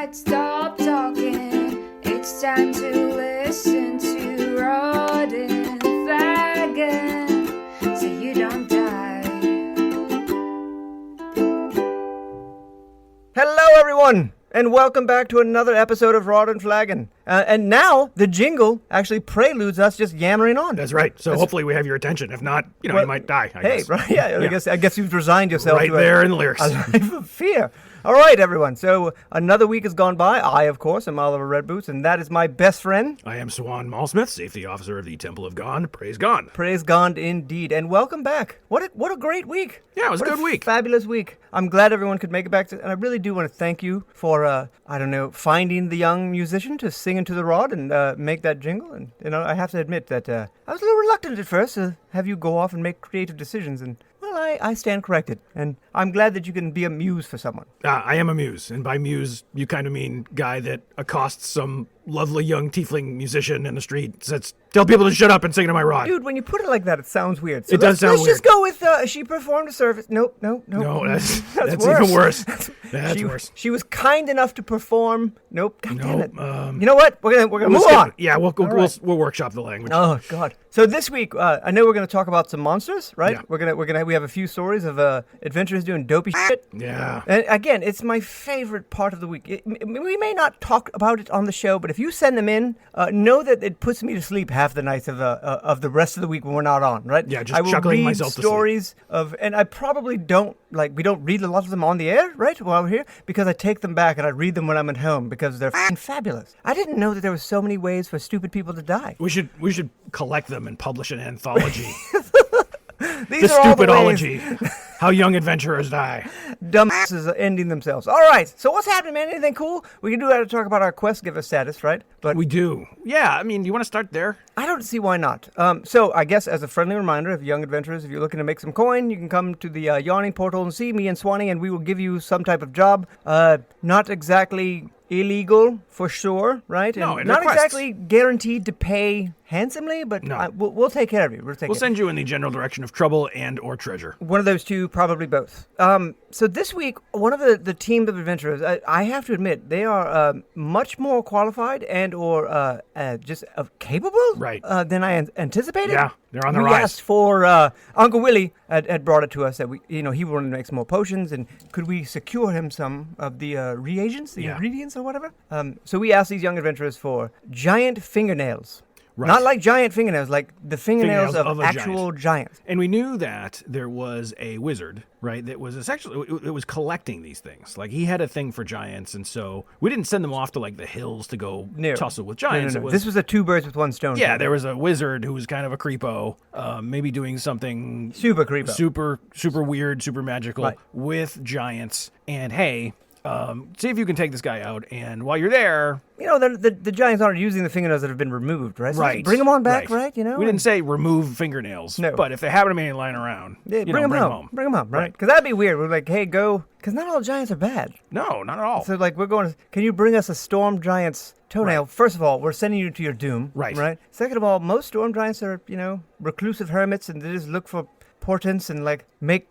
Alright, stop talking. It's time to listen to Rod and Flagon, so you don't die. Hello, everyone, and welcome back to another episode of Rod and Flagon. And now the jingle actually preludes us just yammering on. That's right. So hopefully we have your attention. If not, you might die. I guess. Right? Yeah. I guess you've resigned yourself right to there in the lyrics. A life of fear. All right, everyone. So another week has gone by. I, of course, am Oliver Redboots, and that is my best friend. I am Swan Maulsmith, safety officer of the Temple of Gond. Praise Gond. Praise Gond indeed, and welcome back. What a great week. Yeah, it was a good week. Fabulous week. I'm glad everyone could make it back, and I really do want to thank you for, finding the young musician to sing into the rod and make that jingle. And, I have to admit that I was a little reluctant at first to have you go off and make creative decisions, and I stand corrected, and I'm glad that you can be a muse for someone. I am a muse, and by muse, you kind of mean guy that accosts some lovely young tiefling musician in the street, tell people to shut up and sing to my rod. Dude, when you put it like that, it sounds weird. So it does sound weird. Let's just go with, she performed a service. Nope. No, that's worse. even worse. That's worse. She was kind enough to perform. Nope. God damn it. You know what? We're gonna move on. Yeah, we'll workshop the language. Oh God. So this week, I know we're gonna talk about some monsters, right? Yeah. We have a few stories of adventurers doing dopey shit. Yeah. And again, it's my favorite part of the week. We may not talk about it on the show, but if you send them in, know that it puts me to sleep half the nights of the rest of the week when we're not on, right? Yeah, just chuckling myself to sleep. I will read stories and I probably don't, we don't read a lot of them on the air, right, while we're here, because I take them back and I read them when I'm at home because they're fabulous. I didn't know that there were so many ways for stupid people to die. We should collect them and publish an anthology. These the are Stupidology. How young adventurers die. Dumbasses are ending themselves. All right, so what's happening, man? Anything cool? We can do that to talk about our quest giver status, right? But we do. Yeah, do you want to start there? I don't see why not. So I guess as a friendly reminder of young adventurers, if you're looking to make some coin, you can come to the Yawning Portal and see me and Swanee, and we will give you some type of job. Not exactly illegal, for sure, right? No, and not exactly guaranteed to pay handsomely, but no. We'll take care of you. We'll send you in the general direction of trouble and or treasure. One of those two, probably both. So this week, one of the team of adventurers, I have to admit, they are much more qualified and or just capable than I anticipated. Yeah, they're on the rise. We asked for, Uncle Willie had brought it to us that he wanted to make some more potions, and could we secure him some of the reagents, the ingredients or whatever? So we asked these young adventurers for giant fingernails. Right. Not like giant fingernails, like the fingernails of actual giants. And we knew that there was a wizard, right, that was essentially, it was collecting these things. Like, he had a thing for giants, and so we didn't send them off to, the hills to go tussle with giants. No. This was a two birds with one stone. Yeah, there was a wizard who was kind of a creepo, maybe doing something... Super creepo. Super weird, super magical with giants. And, hey... see if you can take this guy out, and while you're there... the giants aren't using the fingernails that have been removed, right? So right. Bring them on back, right? We didn't say remove fingernails, but if they happen to be lying around, bring them home. Bring them home, right? Because that'd be weird. We're like, hey, go... Because not all giants are bad. No, not at all. So, we're going... Can you bring us a storm giant's toenail? Right. First of all, we're sending you to your doom. Right. Second of all, most storm giants are, reclusive hermits, and they just look for portents and, make...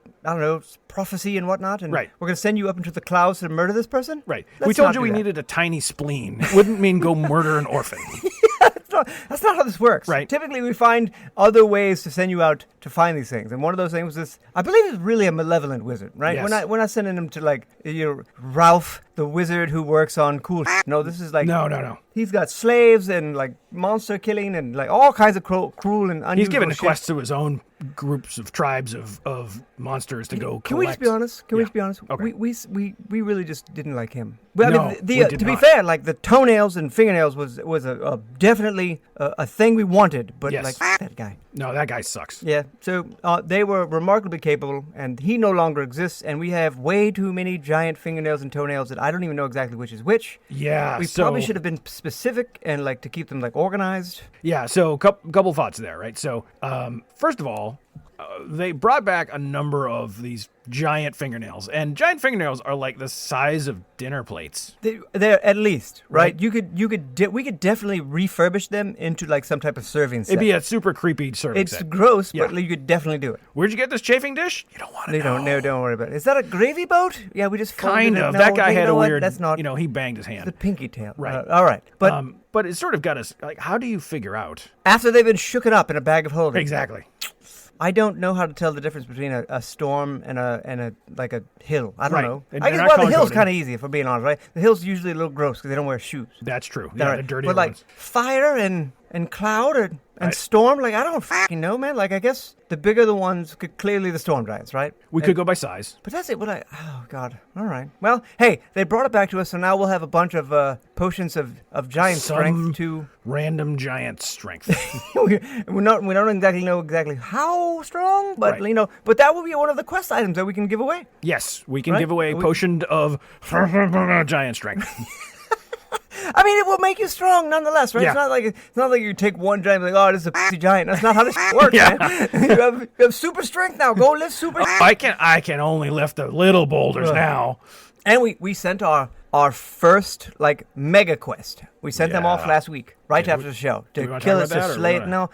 prophecy and whatnot, and we're going to send you up into the clouds to murder this person? Right. We told you we needed a tiny spleen. It wouldn't mean go murder an orphan. That's not how this works. Right. Typically, we find other ways to send you out to find these things, and one of those things was this, I believe it's really a malevolent wizard, right? Yes. We're not sending him to, Ralph, the wizard who works on cool No, this is No. He's got slaves and, monster killing and, all kinds of cruel and unusual He's given a shit. quest to his own groups of tribes of monsters to go collect. Can we just be honest? Can we just be honest? Okay. We really just didn't like him. To be fair, the toenails and fingernails was a definitely a thing we wanted, but that guy. No, that guy sucks. Yeah. So they were remarkably capable, and he no longer exists, and we have way too many giant fingernails and toenails that I don't even know exactly which is which. Yeah. We probably should have been specific and to keep them organized. Yeah. So couple thoughts there, right? So first of all, they brought back a number of these giant fingernails, and giant fingernails are like the size of dinner plates. They're at least, right? We could definitely refurbish them into like some type of serving set. It'd be a super creepy serving set. It's gross, but you could definitely do it. Where'd you get this chafing dish? You don't want to know. No, don't worry about it. Is that a gravy boat? Yeah, we just kind of. No, that guy had a weird. That's not. He banged his hand. The pinky tail. Right. All right, but it sort of got us. Like, how do you figure out after they've been shooken up in a bag of holding? Exactly. I don't know how to tell the difference between a storm and a hill. I don't know. And I guess the hill's kind of easy, if I'm being honest, right? The hill's usually a little gross because they don't wear shoes. That's true. Yeah, the dirty But like fire and cloud and storm, like I don't fucking know, man. Like I guess the bigger the ones, clearly the storm giants, right? We could go by size. But that's it. Oh god. All right. Well, hey, they brought it back to us, so now we'll have a bunch of potions of giant strength to random giant strength. we don't exactly know how strong, but but that will be one of the quest items that we can give away. Yes, we can give away a potion of giant strength. I mean, it will make you strong nonetheless, right? Yeah. It's not like you take one giant and be like, oh, this is a pussy giant. That's not how this works, man. You have super strength now. Go lift super strength. I can only lift the little boulders now. And we sent our first mega quest. We sent them off last week, right after the show, to kill us, to slay it. No.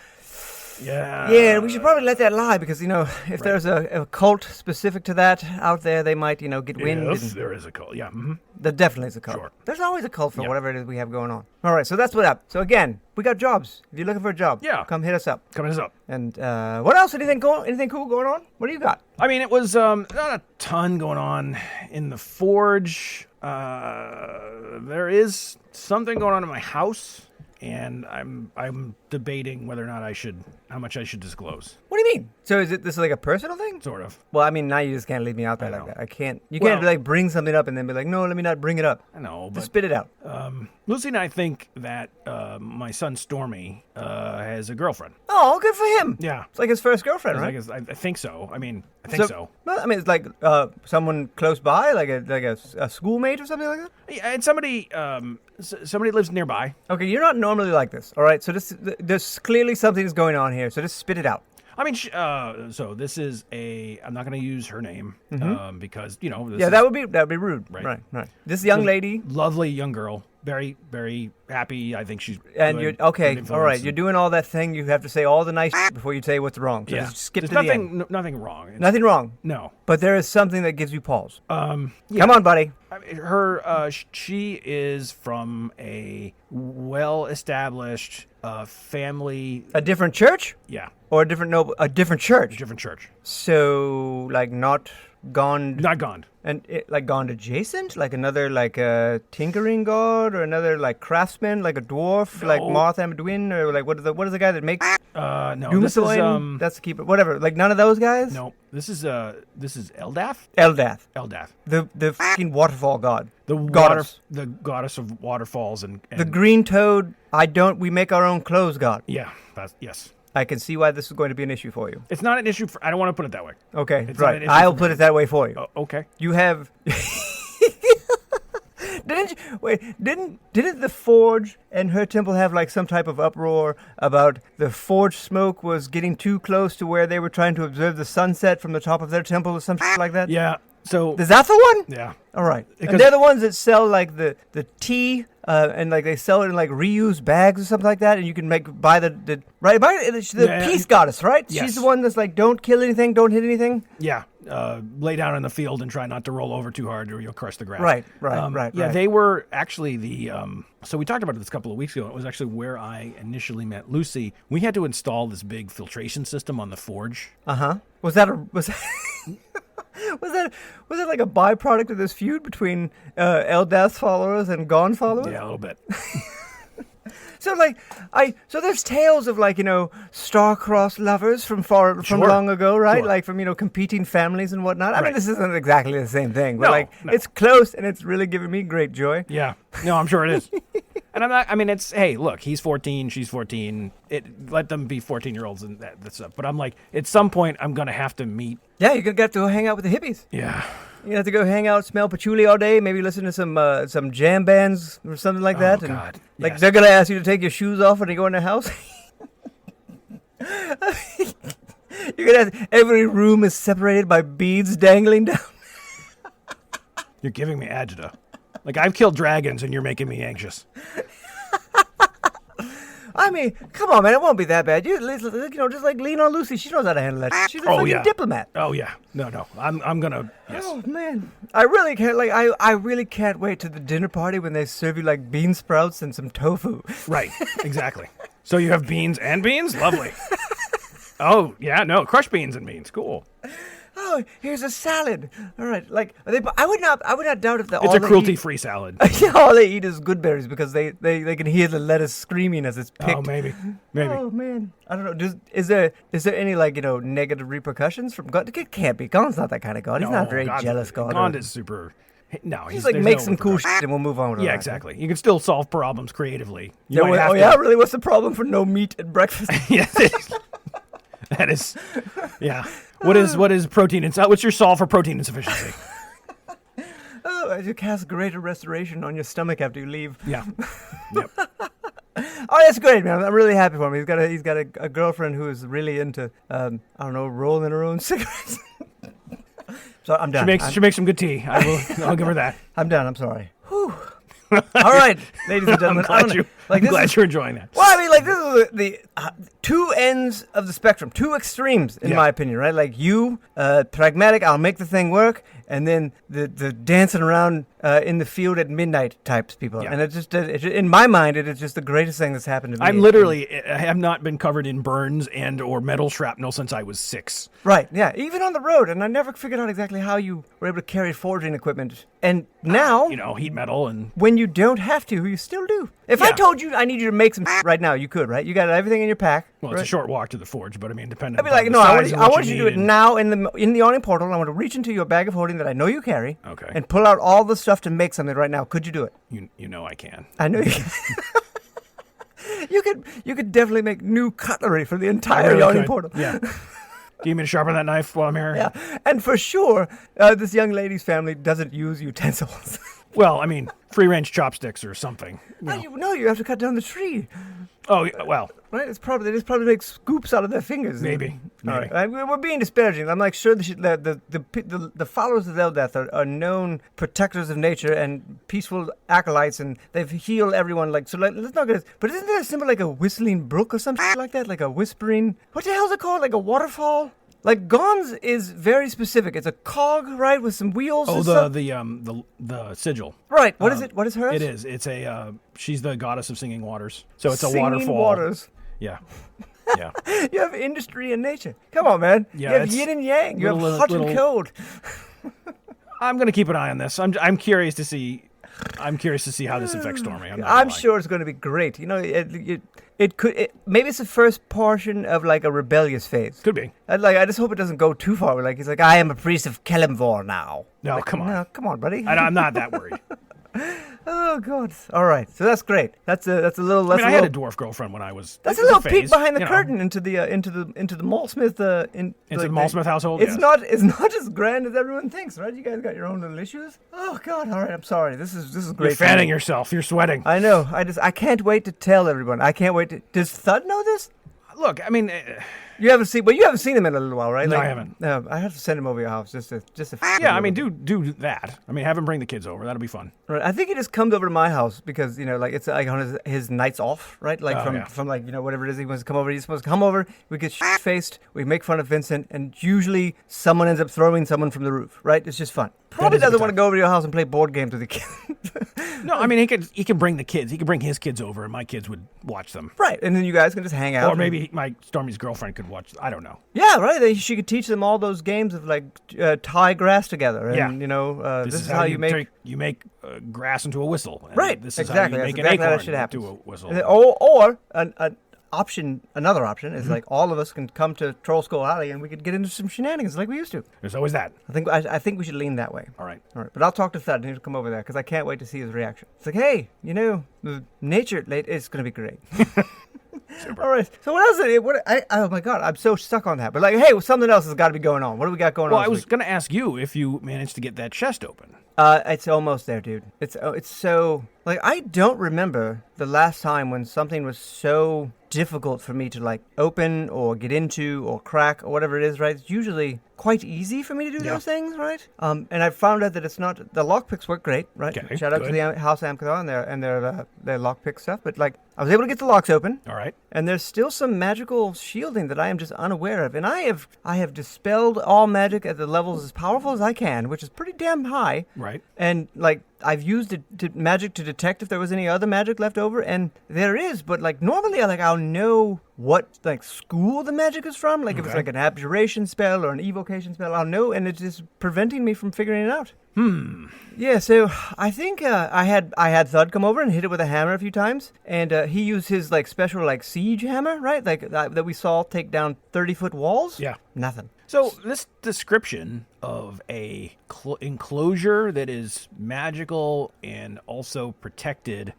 Yeah, we should probably let that lie because, if there's a cult specific to that out there, they might, get wind. Yes, there is a cult, yeah. Mm-hmm. There definitely is a cult. Sure. There's always a cult for whatever it is we have going on. All right, so that's what up. So again, we got jobs. If you're looking for a job, come hit us up. And what else? Anything cool going on? What do you got? I mean, it was not a ton going on in the Forge. There is something going on in my house. And I'm debating whether or not how much I should disclose. What do you mean? So this like a personal thing? Sort of. Well, I mean, now you just can't leave me out there like that. I can't. You can't bring something up and then be like, no, let me not bring it up. I know, but just spit it out. Lucy and I think that my son Stormy has a girlfriend. Oh, good for him. Yeah, it's like his first girlfriend, right? I think so. I mean, I think so. Well, I mean, it's like someone close by, like a schoolmate or something like that. Yeah, and somebody lives nearby. Okay, you're not normally like this, all right? So there's clearly something going on here. So just spit it out. I mean, so this is I'm not going to use her name because that would be rude. Right. This young lady, lovely young girl, very very happy. I think she's you're okay. All right, you're doing all that thing. You have to say all the nice before you say what's wrong. So just skip to the end. Nothing wrong. Nothing wrong. No, but there is something that gives you pause. Come on, buddy. I mean, she is from a well-established family. A different church? Yeah. Or a different church? A different church. So, not gone. Not gone. And gone adjacent? Like another tinkering god or another craftsman, like a dwarf, like Martha Amedwin, or what is the guy that makes no, Doomsloin? That's the keeper. Whatever. None of those guys? No. This is Eldath? Eldath. The fucking waterfall god. The goddess of waterfalls and the green toad, we make our own clothes god. Yeah, yes. I can see why this is going to be an issue for you. It's not an issue I don't want to put it that way. Okay, right. I'll put it that way for you. Okay. You have Didn't the Forge and her temple have some type of uproar about the Forge smoke was getting too close to where they were trying to observe the sunset from the top of their temple or something like that? Yeah. So is that the one? Yeah. All right. And they're the ones that sell the tea and they sell it in reused bags or something like that, and you can buy the peace goddess, right? Yes. She's the one that's don't kill anything, don't hit anything. Yeah. Lay down in the field and try not to roll over too hard or you'll crush the grass. Right. Yeah, they were actually so we talked about this a couple of weeks ago. It was actually where I initially met Lucy. We had to install this big filtration system on the Forge. Was that like a byproduct of this feud between Eldath followers and Gone followers? Yeah, a little bit. So so there's tales of star-crossed lovers from long ago, right? Sure. From competing families and whatnot. I Right. mean, this isn't exactly the same thing, but No. it's close and it's really giving me great joy. Yeah. No, I'm sure it is. And I'm not. I mean, hey, look, he's 14, she's 14. Let them be 14-year-olds and that stuff. But I'm like, at some point, I'm gonna have to meet. Yeah, you're gonna get to go hang out with the hippies. Yeah. You have to go hang out, smell patchouli all day, maybe listen to some jam bands or something like that. Oh, God. Yes. They're going to ask you to take your shoes off when you go in their house. You could have every room is separated by beads dangling down. You're giving me agita. Like, I've killed dragons and you're making me anxious. I mean, come on, man. It won't be that bad. You know, just like lean on Lucy. She knows how to handle that. She's a fucking diplomat. Oh, yeah. No. I'm gonna... Yes. Oh, man. I really can't, like, I really can't wait to the dinner party when they serve you, like, bean sprouts and some tofu. Right. Exactly. So you have beans and beans? Lovely. Oh, yeah, no. Crushed beans and beans. Cool. Oh, here's a salad. All right, like I would not doubt if It's a cruelty-free salad. Yeah, all they eat is good berries because they can hear the lettuce screaming as it's picked. Oh, maybe. Oh man, I don't know. Is there any like negative repercussions from God? It can't be. God's not that kind of God. He's not a very jealous God. God is super. No, he's like make some cool shit and we'll move on. Yeah, exactly. You can still solve problems creatively. Yeah, really? What's the problem for no meat at breakfast? Yes. That is, yeah. What is protein? What's your solve for protein insufficiency? You cast greater restoration on your stomach after you leave. Yeah. Yep. Oh, that's great, man. I'm really happy for him. He's got a girlfriend who is really into rolling her own cigarettes. So I'm done. She makes some good tea. I'll give her that. I'm done. I'm sorry. Whew. All right, ladies and gentlemen. I'm glad you're enjoying that. Well, I mean, like, this is the two ends of the spectrum, two extremes, in my opinion, right? Like, you, pragmatic, I'll make the thing work, and then the dancing around in the field at midnight types people. Yeah. And it just, in my mind, it is just the greatest thing that's happened to me. I have not been covered in burns and or metal shrapnel since I was 6. Right, yeah, even on the road, and I never figured out exactly how you were able to carry forging equipment. And now... heat metal and... When you don't have to, you still do. If I told you I need you to make some right now, you could, right? You got everything in your pack. Well, it's a short walk to the forge, but I mean, depending I'd be like, no, I want you to do it now in the Yawning Portal. I want to reach into your bag of holding that I know you carry. Okay. And pull out all the stuff to make something right now. Could you do it? You know I can. I know you can. You could definitely make new cutlery for the entire Yawning Portal. Yeah. Do you mean to sharpen that knife while I'm here? Yeah. And for sure, this young lady's family doesn't use utensils. Well, I mean, free-range chopsticks or something. No, you have to cut down the tree. Oh, well. Right? They just probably make scoops out of their fingers. Maybe. All right. We're being disparaging. I'm like sure the followers of Eldath are known protectors of nature and peaceful acolytes, and they've healed everyone. Let's not get. But isn't there a symbol like a whistling brook or something like that? Like a whispering. What the hell is it called? Like a waterfall? Like Gon's is very specific. It's a cog, right, with some wheels. Oh, the sigil. Right. What is it? What is hers? It is. It's a. She's the goddess of singing waters. So it's singing a waterfall. Waters. Yeah. Yeah. You have industry and nature. Come on, man. Yeah, you have yin and yang. You have hot and cold. I'm gonna keep an eye on this. I'm curious to see. I'm curious to see how this affects Stormy. I'm sure it's going to be great. It could. Maybe it's the first portion of like a rebellious phase. Could be. I just hope it doesn't go too far. Like he's like, I am a priest of Kelemvor now. No, like, come on. No, come on, buddy. I'm not that worried. Oh God! All right, so that's great. That's a little. I had a dwarf girlfriend when I was. That's a little peek behind the curtain into the Maulsmith into the Maulsmith household. It's not as grand as everyone thinks, right? You guys got your own little issues. Oh God! All right, I'm sorry. This is great. You're fanning yourself. You're sweating. I know. I can't wait to tell everyone. I can't wait to. Does Thud know this? Look, I mean. You haven't seen him in a little while, right? No, I haven't. No, I have to send him over your house just to. Yeah, I mean, do that. I mean, have him bring the kids over. That'll be fun. Right. I think he just comes over to my house because like it's like on his nights off, right? Like from like whatever it is he wants to come over. He's supposed to come over. We get faced. We make fun of Vincent, and usually someone ends up throwing someone from the roof. Right? It's just fun. Probably doesn't want to go over to your house and play board games with the kids. No, I mean he can bring the kids. He can bring his kids over, and my kids would watch them. Right, and then you guys can just hang out. Or maybe my Stormy's girlfriend could watch. I don't know. Yeah, right. She could teach them all those games of like tie grass together, and this is how you make grass into a whistle. And right, this is exactly. How you make That's an exactly acorn how that should into a whistle. Or another option is like all of us can come to Troll Skull Alley and we could get into some shenanigans like we used to. There's always that. I think we should lean that way. All right. But I'll talk to Thud and he'll come over there because I can't wait to see his reaction. It's like, hey, the nature it's going to be great. Super. All right. So what else? Oh my God, I'm so stuck on that. But like, hey, something else has got to be going on. What do we got going on? Well, I was going to ask you if you managed to get that chest open. It's almost there, dude. It's so Like, I don't remember the last time when something was so difficult for me to, like, open or get into or crack or whatever it is, right? It's usually quite easy for me to do those things, right? And I've found out that it's not... The lockpicks work great, right? Okay, Shout out to the House Amcathar and their lockpick stuff. But, like, I was able to get the locks open. All right. And there's still some magical shielding that I am just unaware of. And I have dispelled all magic at the levels as powerful as I can, which is pretty damn high. Right. And, like, I've used magic to detect if there was any other magic left over, and there is, but, like, normally, like, I'll know what, like, school the magic is from. Like, if it's, like, an abjuration spell or an evocation spell, I'll know, and it's just preventing me from figuring it out. Yeah, so I think I had Thud come over and hit it with a hammer a few times, and he used his, like, special, like, siege hammer, right? Like, that we saw take down 30-foot walls? Yeah. Nothing. So this description of a enclosure that is magical and also protected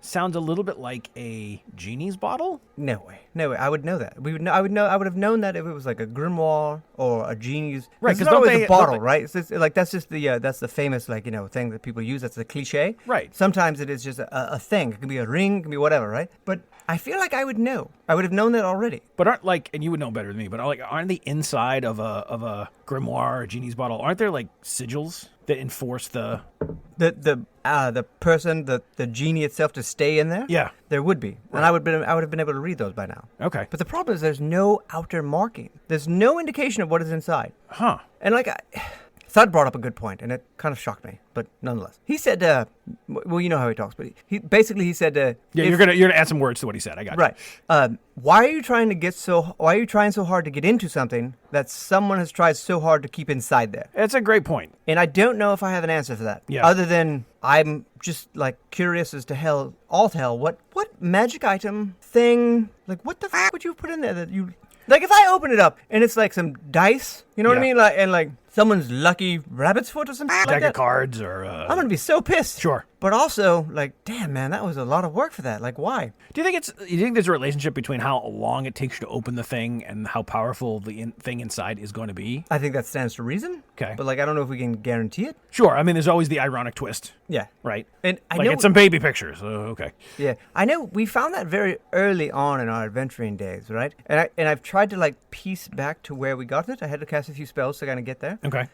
sounds a little bit like a genie's bottle. No way. I would know that. I would have known that if it was like a grimoire or a genie's. Right, because it's not always a bottle, right? It's just, like, that's just that's the famous, like, you know, thing that people use. That's the cliche. Right. Sometimes it is just a thing. It can be a ring. It can be whatever, right? But I feel like I would know. I would have known that already. But aren't, like, and you would know better than me, but aren't the inside of a grimoire or a genie's bottle, aren't there, like, sigils that enforce the person, the genie itself, to stay in there? Yeah. There would be. Right. And I would have been able to read those by now. Okay. But the problem is there's no outer marking. There's no indication of what is inside. Huh. And, like, Thud brought up a good point, and it kind of shocked me, but nonetheless. He said, well, you know how he talks, but he said... yeah, you're gonna add some words to what he said. I got you. Right. Why are you trying so hard to get into something that someone has tried so hard to keep inside there? That's a great point. And I don't know if I have an answer for that. Yeah. Other than I'm just, like, curious as to hell, what magic item thing, like, what the fuck would you put in there that you... Like, if I open it up and it's, like, some dice, you know what I mean? Like, and, like, someone's lucky rabbit's foot or something like that. Deck of cards or... I'm going to be so pissed. Sure. But also, like, damn, man, that was a lot of work for that. Like, why? Do you think there's a relationship between how long it takes you to open the thing and how powerful the thing inside is going to be? I think that stands to reason. Okay. But, like, I don't know if we can guarantee it. Sure. I mean, there's always the ironic twist. Yeah. Right? And I like, know it's some baby pictures. Okay. Yeah. I know we found that very early on in our adventuring days, right? And I've tried to, like, piece back to where we got it. I had to cast a few spells to kind of get there. Okay.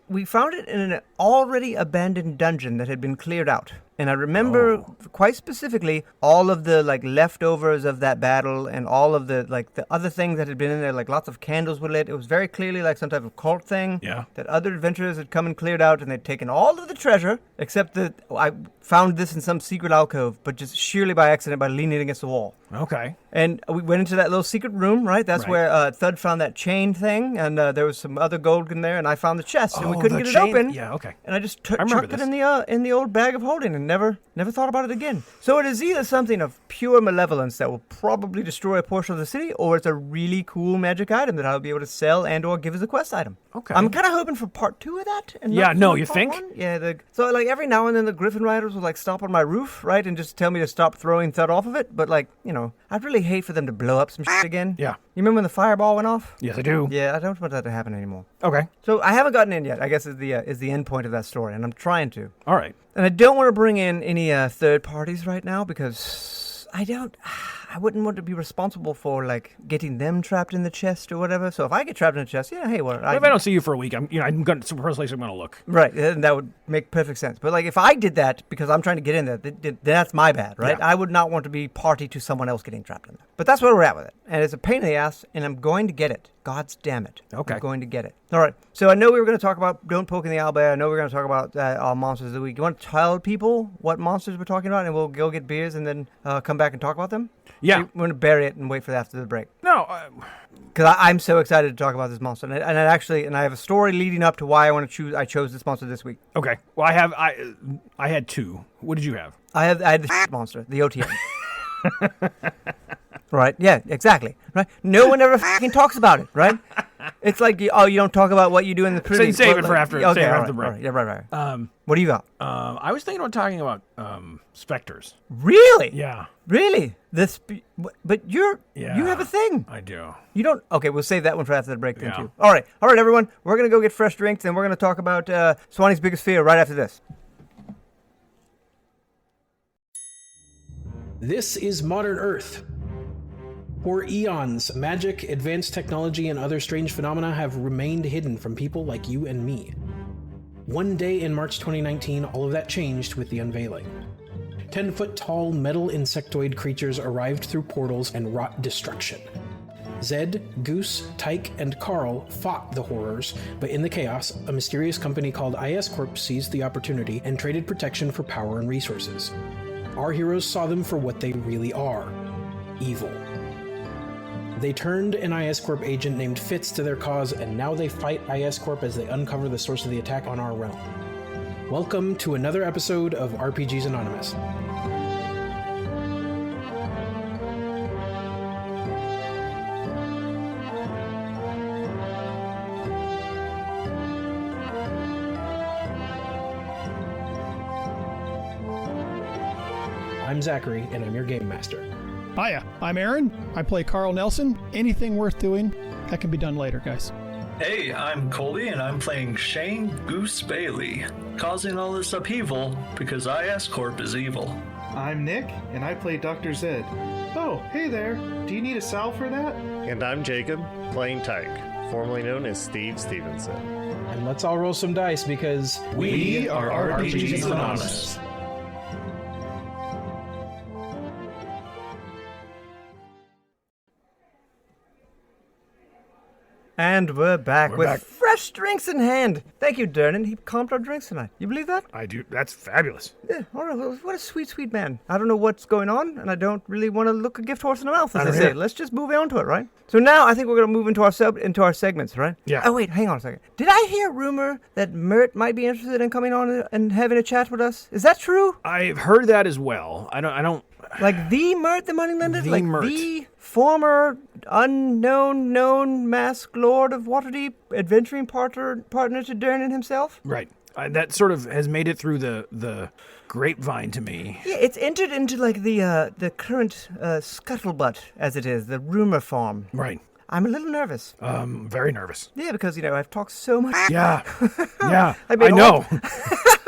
We found it in an already abandoned dungeon that had been cleared out. And I remember quite specifically all of the, like, leftovers of that battle and all of the, like, the other things that had been in there, like lots of candles were lit. It was very clearly like some type of cult thing. Yeah. That other adventurers had come and cleared out, and they'd taken all of the treasure, except that I found this in some secret alcove, but just sheerly by accident by leaning against the wall. Okay. And we went into that little secret room, right? That's where Thud found that chain thing, and there was some other gold in there, and I found the chest, and we couldn't get it open. Yeah, okay. And I just chucked it in the old bag of holding, and never thought about it again. So it is either something of pure malevolence that will probably destroy a portion of the city, or it's a really cool magic item that I'll be able to sell and or give as a quest item. Okay. I'm kind of hoping for part 2 of that. And Yeah, not no, for you part think? 1. Yeah. So, like, every now and then the Griffin Riders will, like, stop on my roof, right, and just tell me to stop throwing Thud off of it. But, like, you know, I'd really hate for them to blow up some shit again. Yeah. You remember when the fireball went off? Yes, I do. Yeah, I don't want that to happen anymore. Okay. So I haven't gotten in yet, I guess, is the end point of that story, and I'm trying to. All right. And I don't want to bring in any third parties right now because I wouldn't want to be responsible for, like, getting them trapped in the chest or whatever. So if I get trapped in the chest, yeah, hey, well, if I don't see you for a week, I'm going to first place I'm going to look. Right, and that would make perfect sense. But, like, if I did that because I'm trying to get in there, then that's my bad, right? Yeah. I would not want to be party to someone else getting trapped in there. But that's where we're at with it. And it's a pain in the ass, and I'm going to get it. God's damn it. Okay. I'm going to get it. All right. So I know we were going to talk about Don't Poke in the Owlbear. I know we were going to talk about our monsters of the week. You want to tell people what monsters we're talking about, and we'll go get beers and then come back and talk about them? Yeah. We're going to bury it and wait for after the break. No. Because I'm so excited to talk about this monster, and I have a story leading up to why I chose this monster this week. Okay. Well, I had 2. What did you have? I had the monster, the Otyughs. Right? Yeah, exactly. Right? No one ever fucking talks about it, right? It's like, you don't talk about what you do in the prison. So save it for after. Okay, save it all after the break. right. Yeah, right. What do you got? I was thinking about talking about Specters. Really? Yeah. Really? But you have a thing. I do. You don't. Okay, we'll save that one for after the break then Yeah. too. All right, everyone. We're gonna go get fresh drinks, and we're gonna talk about Swanee's biggest fear right after this. This is modern Earth. For eons, magic, advanced technology, and other strange phenomena have remained hidden from people like you and me. One day in March 2019, all of that changed with the unveiling. 10-foot-tall metal insectoid creatures arrived through portals and wrought destruction. Zed, Goose, Tyke, and Carl fought the horrors, but in the chaos, a mysterious company called IS Corp seized the opportunity and traded protection for power and resources. Our heroes saw them for what they really are: evil. They turned an IS Corp agent named Fitz to their cause, and now they fight IS Corp as they uncover the source of the attack on our realm. Welcome to another episode of RPGs Anonymous. I'm Zachary, and I'm your game master. Hiya, I'm Aaron. I play Carl Nelson. Anything worth doing, that can be done later, guys. Hey, I'm Colby, and I'm playing Shane Goose Bailey, causing all this upheaval because IS Corp is evil. I'm Nick, and I play Dr. Zed. Oh, hey there. Do you need a salve for that? And I'm Jacob, playing Tyke, formerly known as Steve Stevenson. And let's all roll some dice because We are RPGs Anonymous. And we're back We're with back. fresh drinks in hand. Thank you, Dernan. He comped our drinks tonight. You believe that? I do. That's fabulous. Yeah, all right. Well, what a sweet, sweet man. I don't know what's going on, and I don't really want to look a gift horse in the mouth, as they say. Let's just move on to it, right? So now I think we're going to move into our segments, right? Yeah. Oh, wait, hang on a second. Did I hear a rumor that Mert might be interested in coming on and having a chat with us? Is that true? I've heard that as well. I don't. Like the Mert, the Moneylender? The Like Mert. the former unknown known masked lord of Waterdeep, adventuring partner to Dernan himself? Right. That sort of has made it through the grapevine to me. Yeah, it's entered into like the current scuttlebutt, as it is, the rumor farm. Right. I'm a little nervous. Very nervous. Yeah, because, I've talked so much. Yeah. Yeah. I I know.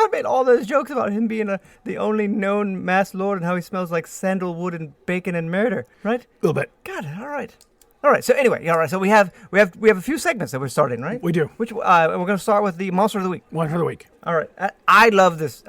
I made all those jokes about him being the only known masked lord and how he smells like sandalwood and bacon and murder, right? A little bit. Got it. All right. All right. So anyway, all right. So we have a few segments that we're starting, right? We do. Which we're going to start with the monster of the week. One for the week. All right. I love this.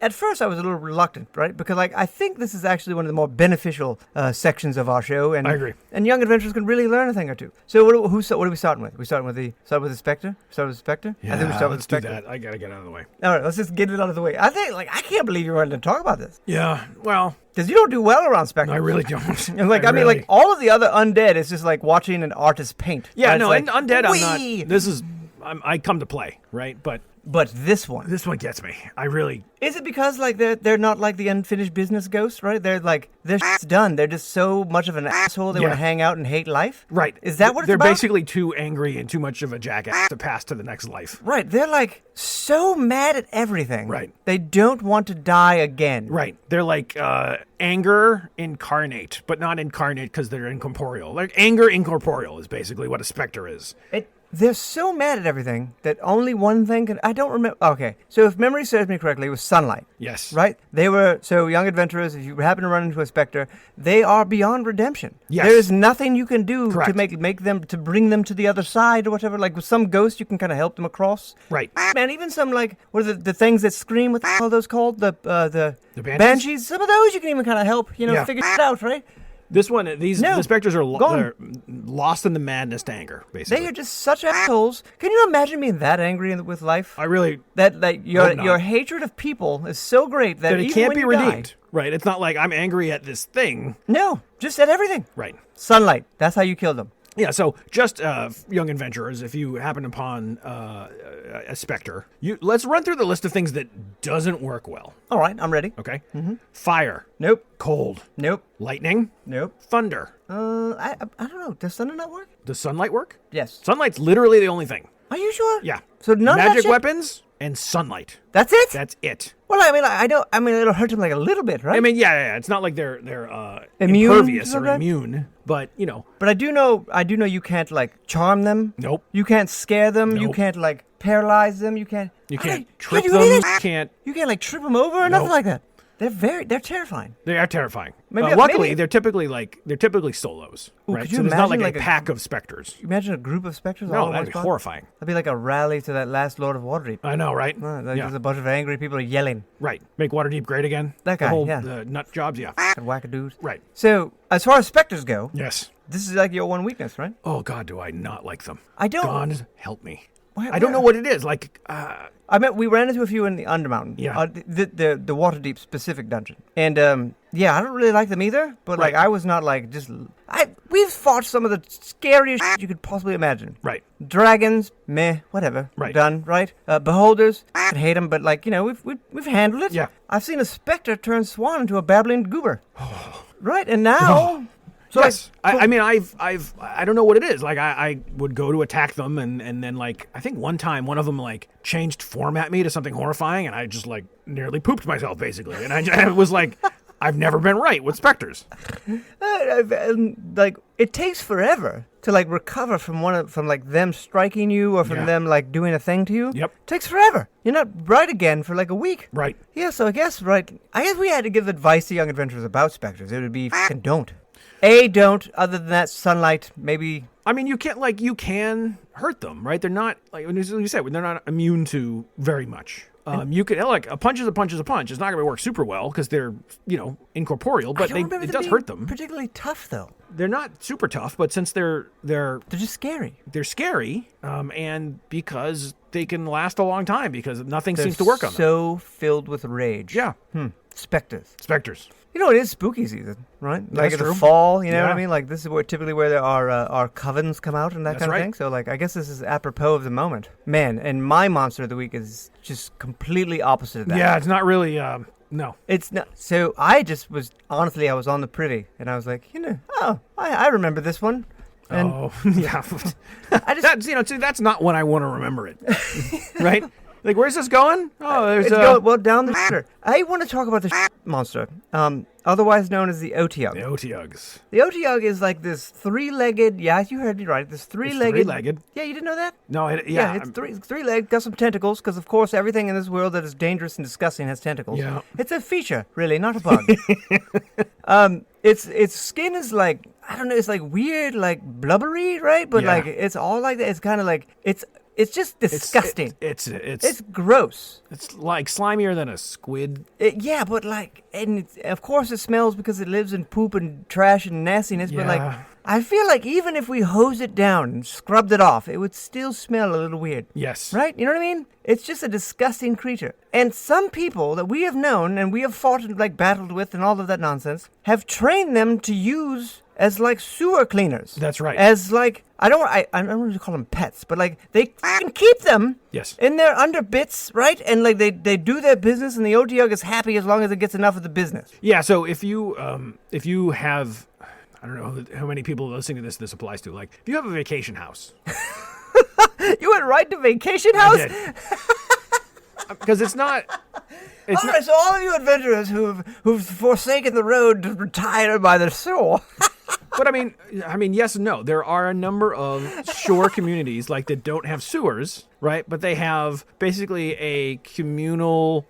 At first I was a little reluctant, right? Because I think this is actually one of the more beneficial sections of our show, and I agree. And young adventurers can really learn a thing or two. So what are we starting with? We starting with the Spectre? Start with the Spectre? Yeah, I think we start with let's the do Spectre. that. I gotta get out of the way. All right, let's just get it out of the way. I think I can't believe you wanted to talk about this Yeah. Well, because you don't do well around Spectre. I really don't. And I mean, like all of the other undead is just like watching an artist paint. Yeah. And No. it's And undead. "Whee!" I'm not. This is. I come to play, right? But this one. this one gets me. I really. Is it because like they're not like the unfinished business ghosts, right? They're like their shit's done. They're just so much of an asshole. They want Yeah. to hang out and hate life. Right. Is that what it's They're about? basically too angry and too much of a jackass to pass to the next life. Right. They're like so mad at everything. Right. They don't want to die again. Right. They're like anger incarnate, but not incarnate because they're incorporeal. Like anger incorporeal is basically what a specter is. They're so mad at everything that only one thing can. I don't remember. Okay. So if memory serves me correctly, it was sunlight. Yes. Right? They were, so young adventurers, if you happen to run into a specter, they are beyond redemption. Yes. There is nothing you can do Correct. to make them, to bring them to the other side or whatever. Like with some ghosts, you can kind of help them across. Right. Man, even some like, what are the things that scream, what the hell are those called? The Banshees? Banshees? Some of those you can even kind of help, Yeah. figure it out, right? This one, the specters are Gone. they're lost in the madness to anger, basically. They are just such assholes. Can you imagine being that angry with life? I really That Hope not. your hatred of people is so great that that it even can't when be you die- redeemed. Right. It's not like I'm angry at this thing. No, just at everything. Right. Sunlight. That's how you kill them. Yeah, so just young adventurers, if you happen upon a specter, let's run through the list of things that doesn't work well. All right, I'm ready. Okay? Mm-hmm. Fire. Nope. Cold. Nope. Lightning. Nope. Thunder. I don't know. Does thunder not work? Does sunlight work? Yes. Sunlight's literally the only thing. Are you sure? Yeah. So none of that Magic shit- weapons and sunlight. That's it? That's it. Well, I mean, I don't. I mean, it'll hurt them like a little bit, right? I mean, yeah. It's not like they're Immune impervious to or that? immune, but you know. But I do know you can't like charm them. Nope. You can't scare them. You Nope. can't like paralyze them. You can't. You All can't right, trip you them. really- You can't. You can't like trip them over or nothing Nope. like that. they're terrifying. They are terrifying. Maybe- Luckily, maybe- they're typically solos, Ooh, right? could you So there's not like imagine, a like, pack of specters. You imagine a group of specters all No, in one that'd be spot? horrifying. That'd be like a rally to that last Lord of Waterdeep. I know, right? There's a bunch of angry people yelling. Right. Make Waterdeep great again. That guy, The whole yeah. nut jobs, yeah. And wackadoos. Right. So, as far as specters go, Yes. this is like your one weakness, right? Oh, God, do I not like them. I don't. God help me. Why- I don't know what it is. Like, I mean, we ran into a few in the Undermountain. Yeah. The Waterdeep specific dungeon. And, yeah, I don't really like them either. But, like, Right. I was not, like, just... We've fought some of the scariest shit you could possibly imagine. right. Dragons, meh, whatever. Right. Done, right? Beholders, I hate them, but, like, you know, we've handled it. Yeah. I've seen a specter turn Swan into a babbling goober. Right, and now... So Yes. like, I mean, I don't know what it is. Like, I would go to attack them, and then, like, I think one time one of them, like, changed form at me to something horrifying, and I just, like, nearly pooped myself, basically. And I was like, I've never been right with specters. like, it takes forever to, like, recover from like, them striking you or from Yeah. them, like, doing a thing to you. Yep. Takes forever. You're not right again for, like, a week. Right. Yeah, so I guess we had to give advice to young adventurers about specters. It would be fucking don't. Don't. Other than that, sunlight, maybe. I mean, you can hurt them, right? They're not, like, when you said, they're not immune to very much. You could, like, a punch is a punch is a punch. It's not going to work super well because they're, incorporeal, but it does hurt them. Particularly tough, though. They're not super tough, but since they're just scary. They're scary, and because they can last a long time because nothing seems to work on them. So filled with rage. Yeah. Specters. Specters. You know, it is spooky season, right? Like That's in the true. fall, you know what I Yeah. mean? Like, this is typically where there are our covens come out and that That's kind of right. thing. So, like, I guess this is apropos of the moment. Man, and my monster of the week is just completely opposite of that. Yeah, it's not really, no. It's not. So, I was on the privy, and I was like, I remember this one. And Oh, yeah. I just... that's not when I want to remember it, right? Like, where's this going? Oh, there's It's going, down the shitter. I want to talk about the monster, otherwise known as the Otyugh. the Otyughs. The Otyugh is like this three-legged, yeah, you heard me right, this three-legged... three-legged. Yeah, you didn't know that? No, It's three-legged, got some tentacles, because, of course, everything in this world that is dangerous and disgusting has tentacles. Yeah. It's a feature, really, not a bug. Its skin is like, I don't know, it's like weird, like blubbery, right? But, Yeah. like, it's all like that. It's kind of like, it's just disgusting. It's gross. It's like slimier than a squid. Yeah, but like, and of course it smells because it lives in poop and trash and nastiness. But like, Yeah. I feel like even if we hosed it down and scrubbed it off, it would still smell a little weird. Yes. Right? You know what I mean? It's just a disgusting creature. And some people that we have known and we have fought and like battled with and all of that nonsense have trained them to use as like sewer cleaners. That's right. As like, I don't want to call them pets, but like they can keep them Yes. in their underbits, right? And like they do their business and the Otyugh is happy as long as it gets enough of the business. Yeah, so if you have, I don't know how many people listening to this applies to, like, if you have a vacation house. You went right to vacation house? Because it's not... It's All right, so all of you adventurers who've forsaken the road to retire by the shore. But I mean, yes and no. There are a number of shore communities like that don't have sewers, right? But they have basically a communal.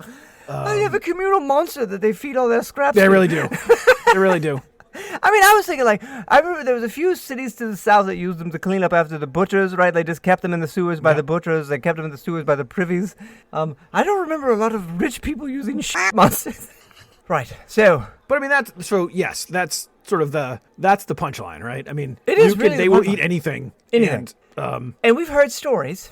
They have a communal monster that they feed all their scraps They to. really do. They really do. I mean, I was thinking, like, I remember there was a few cities to the south that used them to clean up after the butchers, right? They just kept them in the sewers by the butchers. They kept them in the sewers by the privies. I don't remember a lot of rich people using monsters. Right, so... But I mean, that's sort of that's the punchline, right? I mean, It is really they the will punchline. eat anything. Anything. And, And we've heard stories,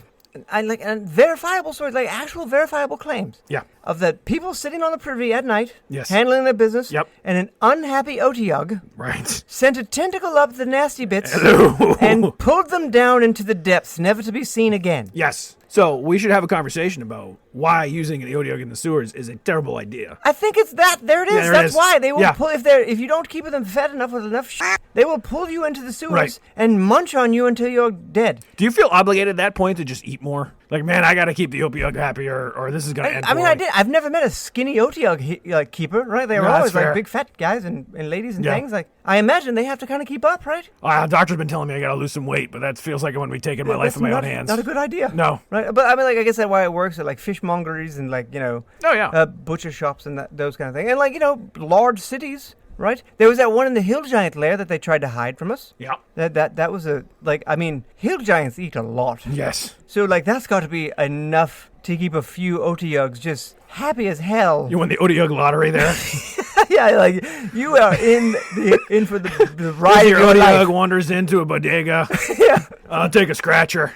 and verifiable stories, like actual verifiable claims. Yeah. Of that people sitting on the privy at night, Yes. handling their business, Yep. and an unhappy Otyugh right. sent a tentacle up the nasty bits Hello. and pulled them down into the depths, never to be seen again. Yes. So we should have a conversation about why using an Otyugh in the sewers is a terrible idea. I think it's that. There it is. Yeah, there it That's is. why they will Yeah. pull if you don't keep them fed enough with enough they will pull you into the sewers Right. and munch on you until you're dead. Do you feel obligated at that point to just eat more? Like, man, I got to keep the Otyugh happy, or this is going to end. I mean, poorly. I've never met a skinny Otyugh keeper, right? They were No, that's always fair. like big fat guys and ladies and Yeah. things. Like, I imagine they have to kind of keep up, right? Doctor's been telling me I got to lose some weight, but that feels like I'm going to be taking my life That's in my not, own hands. Not a good idea. No. Right? But I mean, like, I guess that's why it works at like fishmongeries and like, Oh, yeah. butcher shops and those kind of things. And like, large cities. Right? There was that one in the hill giant lair that they tried to hide from us. Yeah. That was hill giants eat a lot. Yes. So like that's got to be enough to keep a few Otyughs just happy as hell. You won the Otyugh lottery there. Yeah, like you are in for the ride of Your your Otyugh life. wanders into a bodega. Yeah. I'll take a scratcher.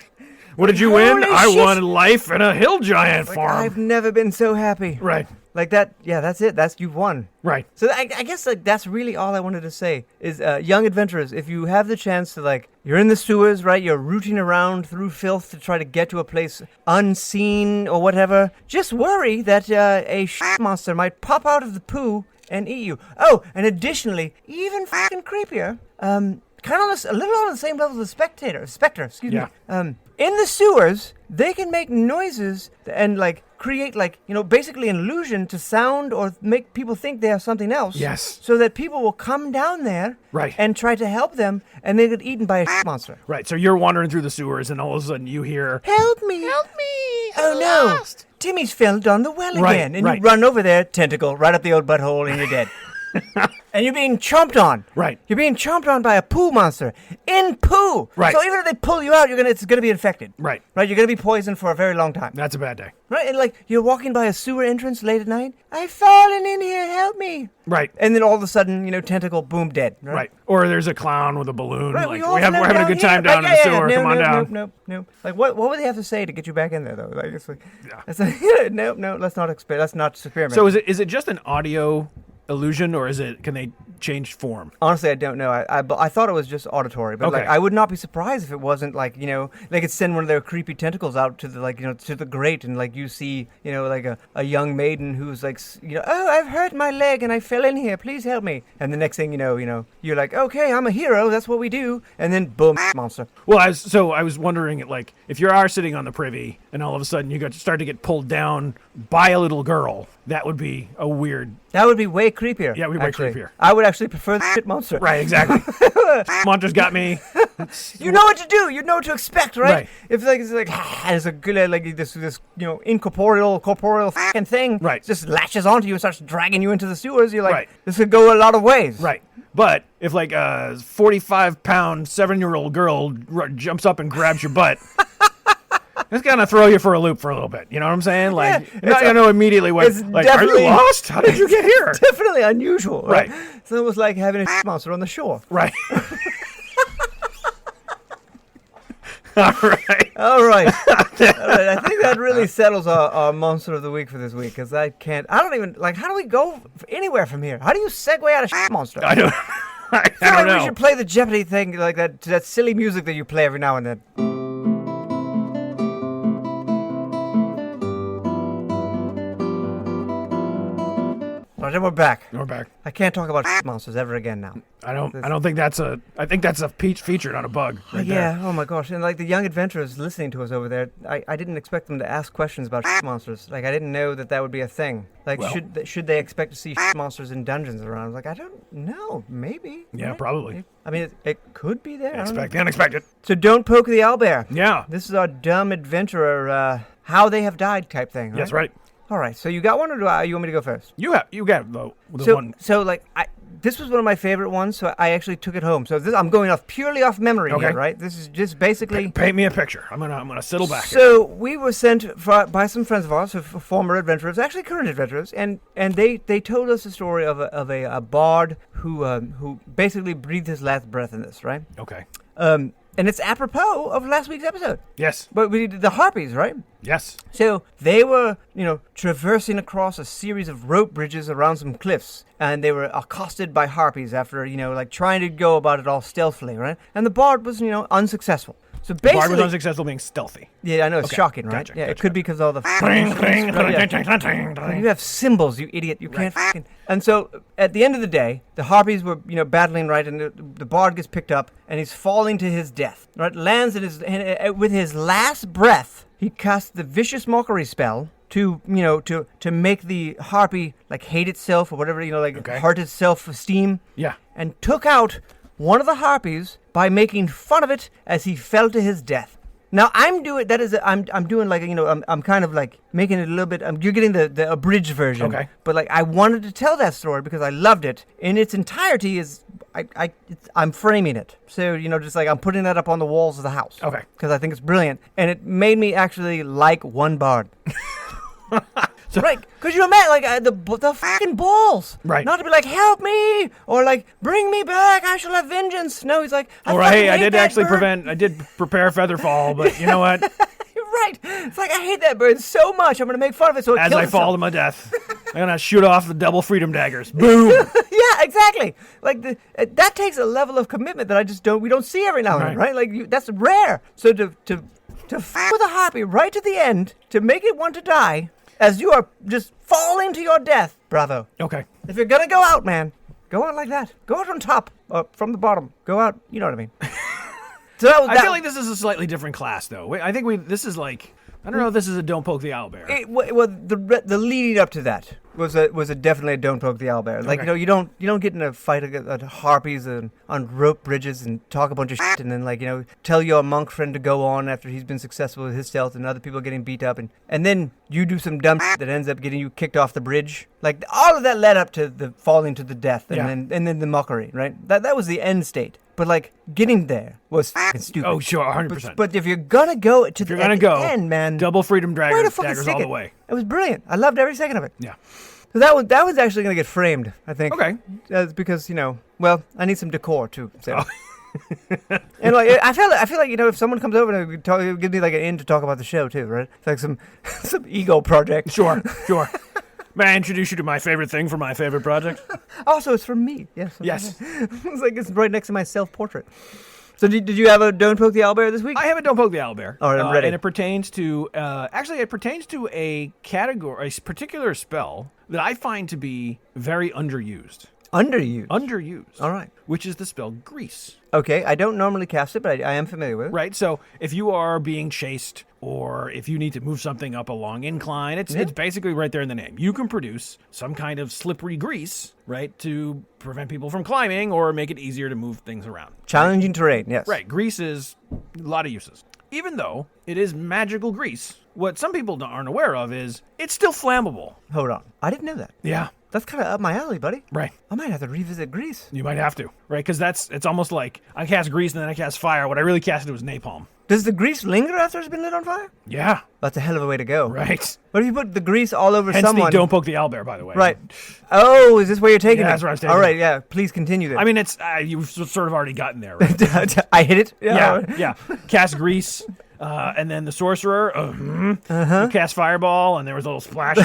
What did you win? Holy I shit. won life in a hill giant Like, farm. I've never been so happy. Right. Like that. Yeah, that's it. You've won. Right. So I guess like that's really all I wanted to say is young adventurers, if you have the chance to like, you're in the sewers, right? You're rooting around through filth to try to get to a place unseen or whatever. Just worry that a monster might pop out of the poo and eat you. Oh, and additionally, even fucking creepier, kind of a little on the same level as the Spectre, excuse Yeah. me. In the sewers, they can make noises and like create like, basically an illusion to sound or make people think they are something else. Yes. So that people will come down there Right. and try to help them and they get eaten by a monster. Right. So you're wandering through the sewers, and all of a sudden you hear, Help me! Help me! Oh no! Timmy's fell down the well Right, again. And right. you run over there, tentacle, right up the old butthole, and you're dead. And you're being chomped on. Right. You're being chomped on by a poo monster. In poo! Right. So even if they pull you out, it's gonna be infected. Right. Right? You're gonna be poisoned for a very long time. that's a bad day. Right? And like, you're walking by a sewer entrance late at night. I've fallen in here, help me. Right. And then all of a sudden, tentacle, boom, dead. Right. Or there's a clown with a balloon. Right, Like, all we're having float a good time down in the sewer. No, Come on no, down. No. Like, what would they have to say to get you back in there, though? Like, it's like, Yeah. it's like no, let's not experiment. So is it just an audio illusion, or can they change form? Honestly, I don't know. I thought it was just auditory, but like Okay. I would not be surprised if it wasn't like they could send one of their creepy tentacles out to the to the grate, and like you see like a young maiden who's like oh, I've hurt my leg and I fell in here, please help me. And the next thing you know you're like, okay, I'm a hero, that's what we do, and then boom, monster. Well, I was wondering, like, if you are sitting on the privy and all of a sudden you start to get pulled down by a little girl, that would be a weird. That would be way creepier. Yeah, it would be way actually. creepier. I would actually prefer the shit monster. Right, exactly. Monster's got me. You know what to do. You know what to expect, right? Right. If it's like there's a good like this incorporeal corporeal fucking thing, Right. just latches onto you and starts dragging you into the sewers. You're like, Right. this could go a lot of ways. Right. But if like a 45-pound 7-year-old girl jumps up and grabs your butt, it's gonna throw you for a loop for a little bit. You know what I'm saying? Like, Yeah, you're not gonna know immediately what. it's Like, are you definitely- lost? How did you get here? Definitely unusual, right? Right. So it was like having a shit monster on the shore. Right. All right. All right. I think that really settles our monster of the week for this week, because I don't even how do we go anywhere from here? How do you segue out of shit monster? I don't. I feel don't like know. we should play the Jeopardy thing, like that silly music that you play every now and then. All right, we're back. We're back. I can't talk about shit monsters ever again now. I don't think that's a. I think that's a feature, not a bug. Right Yeah, there. oh my gosh. And like the young adventurers listening to us over there, I didn't expect them to ask questions about shit monsters. Like, I didn't know that would be a thing. Like, Well. should they expect to see shit monsters in dungeons around? I was like, I don't know. Maybe. Yeah, right? probably. I mean, it could be there. I don't know. Expect the unexpected. So don't poke the owlbear. Yeah. This is our dumb adventurer, how they have died type thing. Yes, right. All right. So you got one, or you want me to go first? You got the So, one. so like, this was one of my favorite ones, so I actually took it home. So I'm going purely off memory Okay. here, right? This is just basically. Paint me a picture. I'm gonna settle back. So we were sent by some friends of ours, former adventurers, actually current adventurers, and they told us the story of a bard who basically breathed his last breath in this, right? Okay. And it's apropos of last week's episode. Yes. But we did the harpies, right? Yes. So they were, traversing across a series of rope bridges around some cliffs, and they were accosted by harpies after, trying to go about it all stealthily, right? And the bard was, unsuccessful. So basically, Bard was unsuccessful being stealthy. yeah, I know it's Okay, shocking, right? gotcha, Yeah, it gotcha, could be because all the Ding, ding, Right, ding, yeah. ding, ding, ding. You have symbols, you idiot. You can't fucking. And so at the end of the day, the harpies were, battling, right? And the bard gets picked up, and he's falling to his death, right? Lands in with his last breath. he casts the vicious mockery spell to, you know, to make the harpy like hate itself or whatever, you know, like hurt its self-esteem. Yeah. And took out one of the harpies by making fun of it as he fell to his death. Now I'm doing like, you know, I'm kind of like making it a little bit. You're getting the abridged version. Okay. But like I wanted to tell that story because I loved it in its entirety. I'm framing it, so you know, just like I'm putting that up on the walls of the house. Okay. Because I think it's brilliant, and it made me actually like one bard. So, right, because you imagine like the fucking balls, right? Not to be like help me or like bring me back, I shall have vengeance. No, he's like, I did actually prepare Featherfall, but you know what? You're right. It's like I hate that bird so much. I'm gonna make fun of it so it as kills I itself. fall to my death. I'm gonna shoot off the double freedom daggers. Boom. Yeah, exactly. Like that takes a level of commitment that we don't see every now and then, right? Like that's rare. So to f with a harpy right to the end to make it want to die. As you are just falling to your death, bravo. Okay. If you're gonna go out, man, go out like that. Go out on top, from the bottom. Go out, you know what I mean. So I feel like this is a slightly different class, though. I think this is like, I don't know if this is a Don't Poke the Owlbear. Well, the leading up to that was definitely a Don't Poke the Owlbear. Like, you know, you don't get in a fight at harpies and on rope bridges and talk a bunch of shit and then, like, you know, tell your monk friend to go on after he's been successful with his stealth and other people getting beat up and then you do some dumb shit that ends up getting you kicked off the bridge. Like, all of that led up to the falling to the death and then the mockery, right? That was the end state. But, like, getting there was fucking stupid. Oh, sure, 100%. But if you're gonna go to the end, man, double freedom daggers all the way. It was brilliant. I loved every second of it. Yeah. So that one's actually gonna get framed, I think. Okay. Because, you know, well, I need some decor too. So. Oh. And like I feel like, you know, if someone comes over and give me like an in to talk about the show too, right? It's like some ego project. Sure. May I introduce you to my favorite thing for my favorite project? Also, it's from me. Yes. It's like it's right next to my self-portrait. So did you have a Don't Poke the Owlbear this week? I have a Don't Poke the Owlbear. All right, I'm ready. And it pertains to a category, a particular spell that I find to be very underused. Underused. All right. Which is the spell Grease. Okay, I don't normally cast it, but I am familiar with it. Right, so if you are being chased or if you need to move something up a long incline, it's basically right there in the name. You can produce some kind of slippery grease, right, to prevent people from climbing or make it easier to move things around. Challenging terrain, yes. Right, grease is a lot of uses. Even though it is magical grease, what some people aren't aware of is it's still flammable. Hold on. I didn't know that. Yeah. That's kind of up my alley, buddy. Right. I might have to revisit Grease. You might have to, right? Because it's almost like I cast Grease and then I cast Fire. What I really casted was Napalm. Does the grease linger after it's been lit on fire? Yeah. That's a hell of a way to go. Right. What if you put the grease all over Hence someone? the Don't Poke the Owlbear, by the way. Right. Oh, is this where you're taking it? That's where I was taking it. All right, it. yeah. Please continue then. I mean, it's you've sort of already gotten there, right? I hit it? Yeah. Cast Grease, and then the Sorcerer, you cast Fireball, and there was a little splash.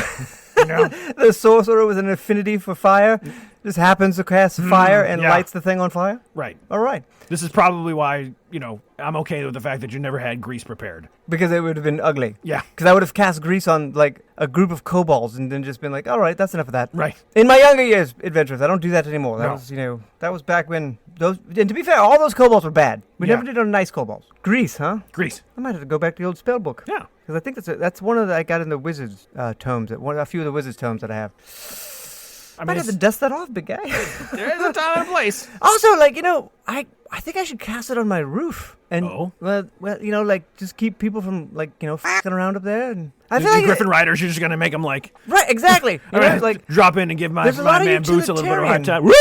You know? The Sorcerer with an affinity for fire just happens to cast fire and lights the thing on fire? Right. All right. This is probably why, you know, I'm okay with the fact that you never had Grease prepared. Because it would have been ugly. Yeah. Because I would have cast Grease on, like, a group of kobolds and then just been like, all right, that's enough of that. Right. In my younger years, adventures, I don't do that anymore. That No. was, you know, that was back when those, and to be fair, all those kobolds were bad. We never did on nice kobolds. Grease, huh? Grease. I might have to go back to the old spell book. Yeah. Because I think that's one of the, I got in the Wizards tomes, a few of the Wizards tomes that I have. I might have to dust that off, big guy. There's a time and a place. Also, like, you know, I think I should cast it on my roof. And, well, you know, like, just keep people from, like, you know, f***ing around up there. And I feel like Griffin Riders, you're just going to make them, like... Right, exactly. You know, like, drop in and give my man Boots a little bit of a hard time. You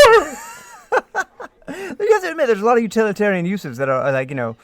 have to admit, there's a lot of utilitarian uses that are, like, you know,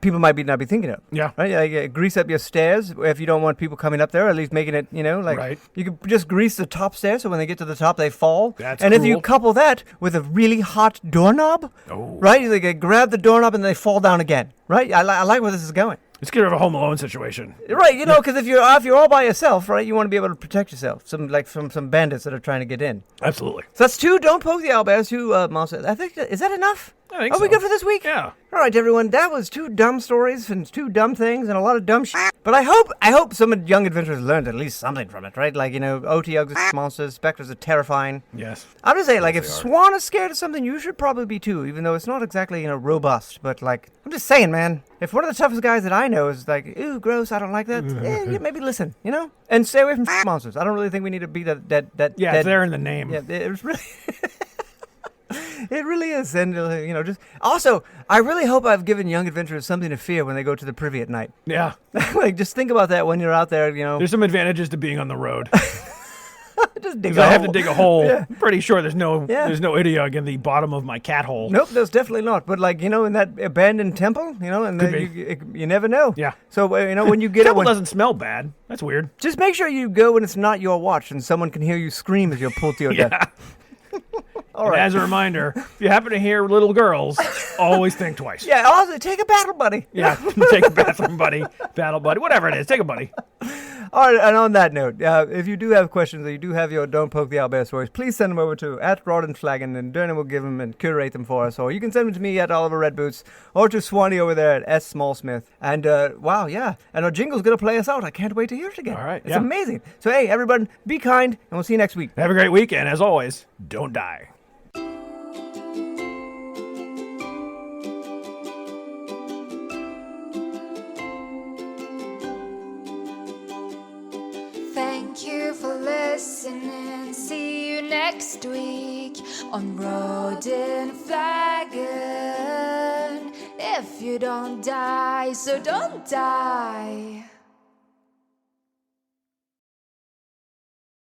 people might not be thinking of. Yeah. Right? Like, grease up your stairs if you don't want people coming up there, or at least making it, you know, like, you could just grease the top stairs so when they get to the top, they fall. That's and cool. if you couple that with a really hot doorknob, right? You like, grab the doorknob and they fall down again, right? I like where this is going. It's kind of a Home Alone situation. Right, you know, because if you're all by yourself, right, you want to be able to protect yourself from some bandits that are trying to get in. Absolutely. So that's 2 Don't Poke the Owlbears, 2 monsters. I think, is that enough? I think Are so. we good for this week? Yeah. All right, everyone. That was 2 dumb stories and 2 dumb things and a lot of dumb shit. But I hope some young adventurers learned at least something from it, right? Like, Otyughs are monsters, Specters are terrifying. Yes. I'm just saying, like, if Swan is scared of something, you should probably be too, even though it's not exactly, robust. But, like, I'm just saying, man, if one of the toughest guys that I know is like, ooh, gross, I don't like that, yeah, maybe listen, And stay away from monsters. I don't really think we need to be that Yeah, it's there in the name. Yeah, it's really... It really is, and just also, I really hope I've given young adventurers something to fear when they go to the privy at night. Yeah. Like, just think about that when you're out there. There's some advantages to being on the road. Just dig. I have to dig a hole. Yeah. I'm pretty sure there's no Otyugh in the bottom of my cat hole. Nope, there's definitely not. But in that abandoned temple, and then you never know. Yeah. So when you get Temple doesn't smell bad. That's weird. just make sure you go when it's not your watch, and someone can hear you scream as you're pulled to your death. Yeah. All And right. as a reminder, if you happen to hear little girls, always think twice. Yeah. Also, take a battle buddy. Yeah. Take a bathroom buddy, battle buddy, whatever it is. Take a buddy. All right, and on that note, if you do have questions or you do have your Don't Poke the Owlbear stories, please send them over to @RodandFlagon, and Dernan will give them and curate them for us. Or you can send them to me at Oliver Redboots, or to Swanee over there at S. Maulsmith. And, wow, yeah. And our jingle's going to play us out. I can't wait to hear it again. All right, It's yeah. amazing. So, hey, everyone, be kind, and we'll see you next week. Have a great weekend. As always, don't die. Thank you for listening. See you next week on Road and Flagon. If you don't die, so don't die.